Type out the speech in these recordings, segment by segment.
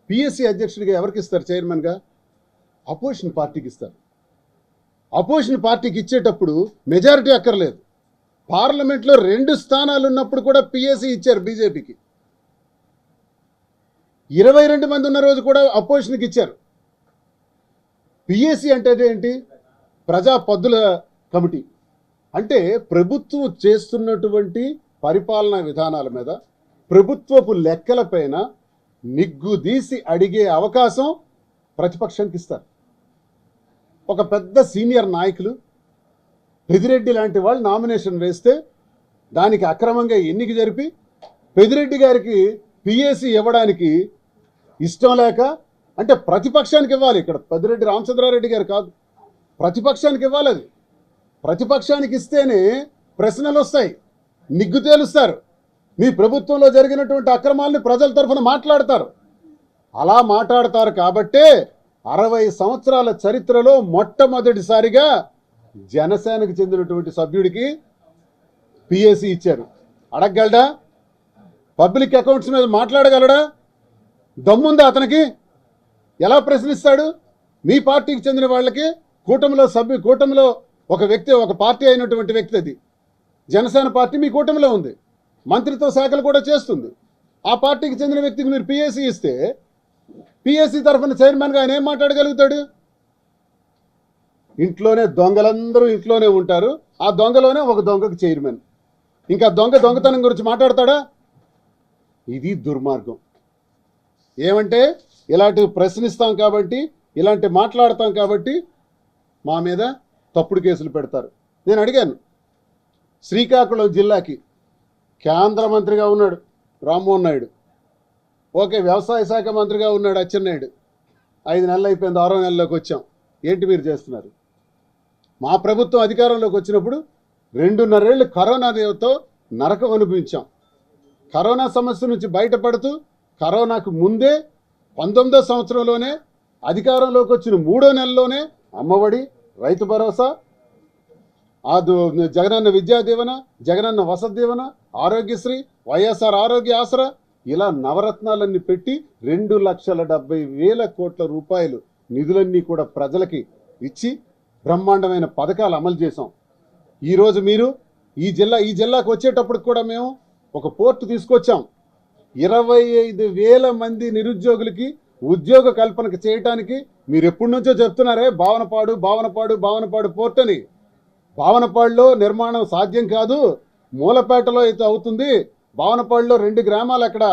PSC అధ్యక్షుడిగా ఎవరికి ఇస్తారు? చైర్మన్గా అపోజిషన్ పార్టీకి ఇస్తారు. అపోజిషన్ పార్టీకి ఇచ్చేటప్పుడు మెజారిటీ అక్కర్లేదు. పార్లమెంట్లో 2 స్థానాలు ఉన్నప్పుడు కూడా పిఎస్సి ఇచ్చారు బీజేపీకి. 22 మంది ఉన్న రోజు కూడా అపోజిషన్కి ఇచ్చారు. పిఎస్సి అంటే ఏంటి? ప్రజా పద్దుల కమిటీ. అంటే ప్రభుత్వం చేస్తున్నటువంటి పరిపాలనా విధానాల మీద, ప్రభుత్వపు లెక్కలపైన నిగ్గుదీసి అడిగే అవకాశం ప్రతిపక్షానికి ఇస్తారు. ఒక పెద్ద సీనియర్ నాయకులు పెదిరెడ్డి లాంటి వాళ్ళు నామినేషన్ వేస్తే దానికి అక్రమంగా ఎన్నిక జరిపి పెదిరెడ్డి గారికి పిఎస్సి ఇవ్వడానికి ఇష్టం లేక, అంటే ప్రతిపక్షానికి ఇవ్వాలి, ఇక్కడ పెద్దిరెడ్డి రామచంద్రారెడ్డి గారు కాదు, ప్రతిపక్షానికి ఇవ్వాలి. అది ప్రతిపక్షానికి ఇస్తేనే ప్రశ్నలు వస్తాయి, నిగ్గు తేలుస్తారు, మీ ప్రభుత్వంలో జరిగినటువంటి అక్రమాలని ప్రజల తరఫున మాట్లాడతారు. అలా మాట్లాడతారు కాబట్టే 60 సంవత్సరాల చరిత్రలో మొట్టమొదటిసారిగా జనసేనకు చెందినటువంటి సభ్యుడికి పిఎస్సి ఇచ్చారు. అడగగలడా? పబ్లిక్ అకౌంట్స్ మీద మాట్లాడగలడా? దమ్ముందా అతనికి? ఎలా ప్రశ్నిస్తాడు? మీ పార్టీకి చెందిన వాళ్ళకి కూటమిలో ఒక వ్యక్తి, ఒక పార్టీ అయినటువంటి వ్యక్తి, అది జనసేన పార్టీ మీ కూటమిలో ఉంది, మంత్రిత్వ శాఖలు కూడా చేస్తుంది. ఆ పార్టీకి చెందిన వ్యక్తికి మీరు పిఎస్సి ఇస్తే పిఎస్సి తరఫున చైర్మన్గా ఆయన ఏం మాట్లాడగలుగుతాడు? ఇంట్లోనే దొంగలందరూ ఇంట్లోనే ఉంటారు, ఆ దొంగలోనే ఒక దొంగకు చైర్మన్. ఇంకా దొంగతనం గురించి మాట్లాడతాడా? ఇది దుర్మార్గం. ఏమంటే ఇలాంటివి ప్రశ్నిస్తాం కాబట్టి, ఇలాంటి మాట్లాడతాం కాబట్టి మా మీద తప్పుడు కేసులు పెడతారు. నేను అడిగాను, శ్రీకాకుళం జిల్లాకి కేంద్ర మంత్రిగా ఉన్నాడు రామ్మోహన్ నాయుడు, ఓకే, వ్యవసాయ శాఖ మంత్రిగా ఉన్నాడు అచ్చెన్నాయుడు, 5 నెలలు అయిపోయింది, 6వ నెలలోకి వచ్చాం. ఏంటి మీరు చేస్తున్నారు? మా ప్రభుత్వం అధికారంలోకి వచ్చినప్పుడు 2.5 ఏళ్ళు కరోనాతో నరకం అనుభవించాం. కరోనా సమస్య నుంచి బయటపడుతూ కరోనాకు ముందే 19వ సంవత్సరంలోనే అధికారంలోకి వచ్చిన 3వ నెలలోనే అమ్మఒడి, రైతు భరోసా, జగనన్న విద్యా దీవెన, జగనన్న వసతి దీవెన, ఆరోగ్యశ్రీ, వైఎస్ఆర్ ఆరోగ్య ఆసరా, ఇలా నవరత్నాలన్నీ పెట్టి 2,70,000 కోట్ల రూపాయలు నిధులన్నీ కూడా ప్రజలకి ఇచ్చి బ్రహ్మాండమైన పథకాలు అమలు చేశాం. ఈరోజు మీరు ఈ జిల్లాకు వచ్చేటప్పుడు కూడా మేము ఒక పోర్టు తీసుకొచ్చాం. 25,000 మంది నిరుద్యోగులకి ఉద్యోగ కల్పనకు చేయటానికి మీరు ఎప్పటి నుంచో చెప్తున్నారే భావనపాడు పోర్ట్ అని. భావనపాడులో నిర్మాణం సాధ్యం కాదు, మూలపేటలో అయితే అవుతుంది. భావనపాడులో 2 గ్రామాలు అక్కడ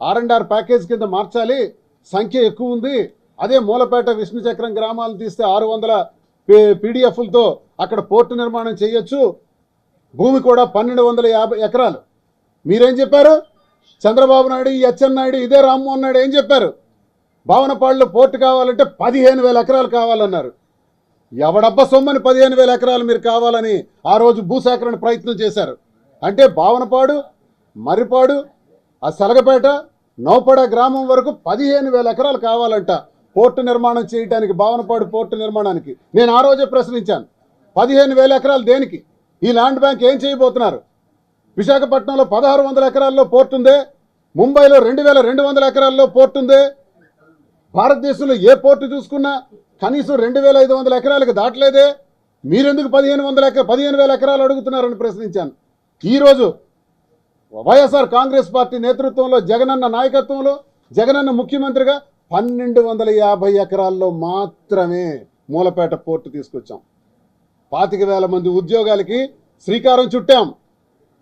R&R ప్యాకేజ్ కింద మార్చాలి, సంఖ్య ఎక్కువ ఉంది. అదే మూలపేట విష్ణుచక్రం గ్రామాలను తీస్తే 600 పీడిఎఫ్లతో అక్కడ పోర్టు నిర్మాణం చేయొచ్చు. భూమి కూడా 1,250 ఎకరాలు. మీరేం చెప్పారు? చంద్రబాబు నాయుడు, ఈ అచ్చెన్నాయుడు, ఇదే రామ్మోహన్ నాయుడు ఏం చెప్పారు? భావనపాడులో పోర్టు కావాలంటే 15,000 ఎకరాలు కావాలన్నారు. ఎవడబ్బా సొమ్మని 15,000 ఎకరాలు మీరు కావాలని ఆ రోజు భూసేకరణ ప్రయత్నం చేశారు. అంటే భావనపాడు, మర్రిపాడు, ఆ సలగపేట, నౌపడ గ్రామం వరకు 15,000 ఎకరాలు కావాలంట పోర్టు నిర్మాణం చేయడానికి, భావనపాడు పోర్టు నిర్మాణానికి. నేను ఆ రోజే ప్రశ్నించాను, 15,000 ఎకరాలు దేనికి? ఈ ల్యాండ్ బ్యాంక్ ఏం చేయబోతున్నారు? విశాఖపట్నంలో 1,600 ఎకరాల్లో పోర్టు ఉందే, ముంబైలో 2,200 ఎకరాల్లో పోర్టు ఉందే. భారతదేశంలో ఏ పోర్టు చూసుకున్నా కనీసం 2,500 ఎకరాలకు దాటలేదే. మీరెందుకు 15,000 ఎకరాలు అడుగుతున్నారని ప్రశ్నించాను. ఈరోజు వైఎస్ఆర్ కాంగ్రెస్ పార్టీ నేతృత్వంలో, జగనన్న నాయకత్వంలో, జగనన్న ముఖ్యమంత్రిగా 1,250 ఎకరాల్లో మాత్రమే మూలపేట పోర్టు తీసుకొచ్చాం. 25,000 మంది ఉద్యోగాలకి శ్రీకారం చుట్టాం.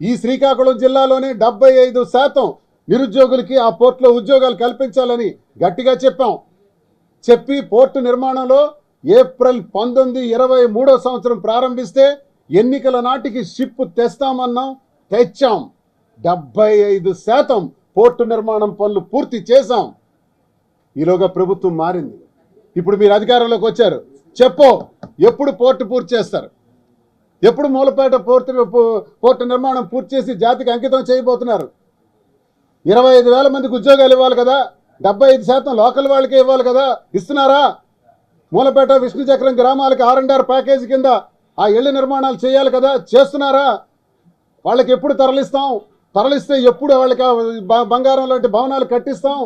ఈ శ్రీకాకుళం జిల్లాలోనే 75% నిరుద్యోగులకి ఆ పోర్టులో ఉద్యోగాలు కల్పించాలని గట్టిగా చెప్పి పోర్టు నిర్మాణంలో ఏప్రిల్ 1923వ సంవత్సరం ప్రారంభిస్తే ఎన్నికల నాటికి షిప్ తెస్తామన్నాం, తెచ్చాం. 75% పోర్టు నిర్మాణం పనులు పూర్తి చేశాం. ఈలోగా ప్రభుత్వం మారింది. ఇప్పుడు మీరు అధికారంలోకి వచ్చారు. చెప్పు, ఎప్పుడు పోర్టు పూర్తి చేస్తారు? ఎప్పుడు మూలపేట పోర్టు నిర్మాణం పూర్తి చేసి జాతికి అంకితం చేయబోతున్నారు? 25,000 మందికి ఉద్యోగాలు ఇవ్వాలి కదా, 75% లోకల్ వాళ్ళకే ఇవ్వాలి కదా, ఇస్తున్నారా? మూలపేట విష్ణుచక్రం గ్రామాలకి R&R ప్యాకేజీ కింద ఆ ఇళ్ల నిర్మాణాలు చేయాలి కదా, చేస్తున్నారా? వాళ్ళకి ఎప్పుడు తరలిస్తే ఎప్పుడు వాళ్ళకి బంగారం లాంటి భవనాలు కట్టిస్తాం?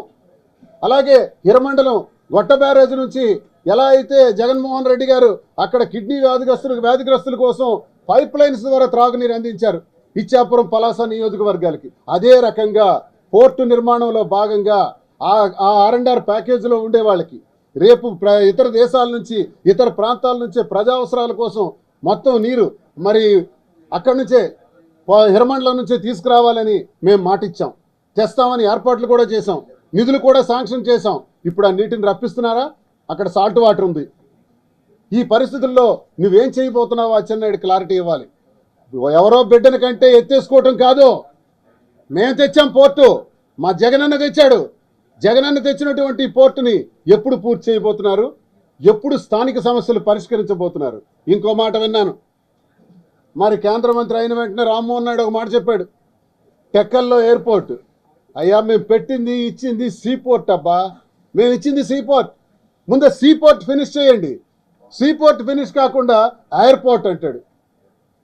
అలాగే హిరమండలం గొట్ట బ్యారేజ్ నుంచి ఎలా అయితే జగన్మోహన్ రెడ్డి గారు అక్కడ కిడ్నీ వ్యాధిగ్రస్తుల కోసం పైప్ లైన్స్ ద్వారా త్రాగునీరు అందించారు ఇచ్చాపురం పలాస నియోజకవర్గాలకి. అదే రకంగా పోర్టు నిర్మాణంలో భాగంగా ఆ R&R ప్యాకేజీలో ఉండే వాళ్ళకి రేపు ఇతర దేశాల నుంచి ఇతర ప్రాంతాల నుంచి ప్రజా అవసరాల కోసం మొత్తం నీరు మరి అక్కడి నుంచే హిరమండలం నుంచి తీసుకురావాలని మేము మాటిచ్చాం. తెస్తామని ఏర్పాట్లు కూడా చేశాం, నిధులు కూడా శాంక్షన్ చేశాం. ఇప్పుడు ఆ నీటిని రప్పిస్తున్నారా? అక్కడ సాల్ట్ వాటర్ ఉంది. ఈ పరిస్థితుల్లో నువ్వేం చేయబోతున్నావో అచ్చెన్నాయుడు క్లారిటీ ఇవ్వాలి. ఎవరో బిడ్డని కంటే ఎత్తేసుకోవటం కాదు. మేము తెచ్చాం పోర్టు, మా జగనన్న తెచ్చాడు. జగనన్న తెచ్చినటువంటి పోర్టుని ఎప్పుడు పూర్తి చేయబోతున్నారు? ఎప్పుడు స్థానిక సమస్యలు పరిష్కరించబోతున్నారు? ఇంకో మాట విన్నాను, మరి కేంద్ర మంత్రి అయిన వెంటనే రామ్మోహన్ నాయుడు ఒక మాట చెప్పాడు, టెక్కల్లో ఎయిర్పోర్ట్. అయ్యా మేము పెట్టింది ఇచ్చింది సీపోర్ట్ అబ్బా, మేము ఇచ్చింది సీపోర్ట్. ముందు సీపోర్ట్ ఫినిష్ చేయండి. సీపోర్ట్ ఫినిష్ కాకుండా ఎయిర్పోర్ట్ అంటాడు.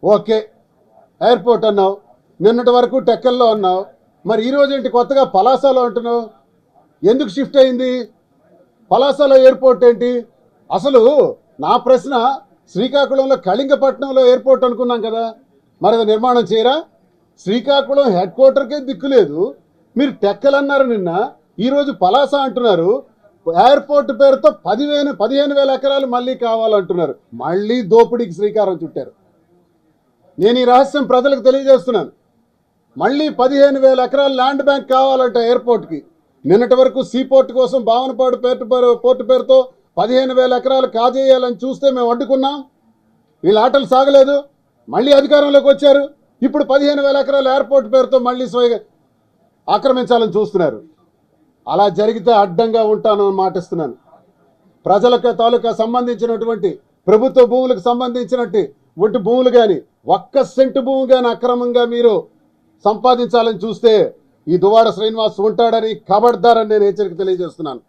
ఓకే, ఎయిర్పోర్ట్ అన్నావు, నిన్నటి వరకు టెక్కల్లో అన్నావు, మరి ఈరోజు ఏంటి కొత్తగా పలాసలో అంటున్నావు? ఎందుకు షిఫ్ట్ అయింది? పలాసలో ఎయిర్పోర్ట్ ఏంటి? అసలు నా ప్రశ్న, శ్రీకాకుళంలో కళింగపట్నంలో ఎయిర్పోర్ట్ అనుకున్నాం కదా, మరి అది నిర్మాణం చేయరా? శ్రీకాకుళం హెడ్ క్వార్టర్కే దిక్కు లేదు. మీరు టెక్కలన్నారు నిన్న, ఈరోజు పలాస అంటున్నారు. ఎయిర్పోర్ట్ పేరుతో 15,000 ఎకరాలు మళ్ళీ కావాలంటున్నారు. మళ్ళీ దోపిడీకి శ్రీకారం చుట్టారు. నేను ఈ రహస్యం ప్రజలకు తెలియజేస్తున్నాను. మళ్ళీ 15,000 ఎకరాలు ల్యాండ్ బ్యాంక్ కావాలంట ఎయిర్పోర్ట్కి. నిన్నటి వరకు సీపోర్ట్ కోసం భావనపాడు పోర్టు పేరుతో 15,000 ఎకరాలు కాజేయాలని చూస్తే మేము అడ్డుకున్నాం. వీళ్ళ ఆటలు సాగలేదు, మళ్ళీ అధికారంలోకి వచ్చారు. ఇప్పుడు 15,000 ఎకరాల ఎయిర్పోర్ట్ పేరుతో మళ్ళీ ఆక్రమించాలని చూస్తున్నారు. అలా జరిగితే అడ్డంగా ఉంటానని మాటిస్తున్నాను. ప్రజలకు తాలూకా సంబంధించినటువంటి ప్రభుత్వ భూములకు సంబంధించినట్టు ఒంటి భూములు కానీ 1 సెంటు భూమి కానీ అక్రమంగా మీరు సంపాదించాలని చూస్తే ఈ దువ్వాడ శ్రీనివాస్ ఉంటాడని, కబడ్దారని నేను హెచ్చరిక తెలియజేస్తున్నాను.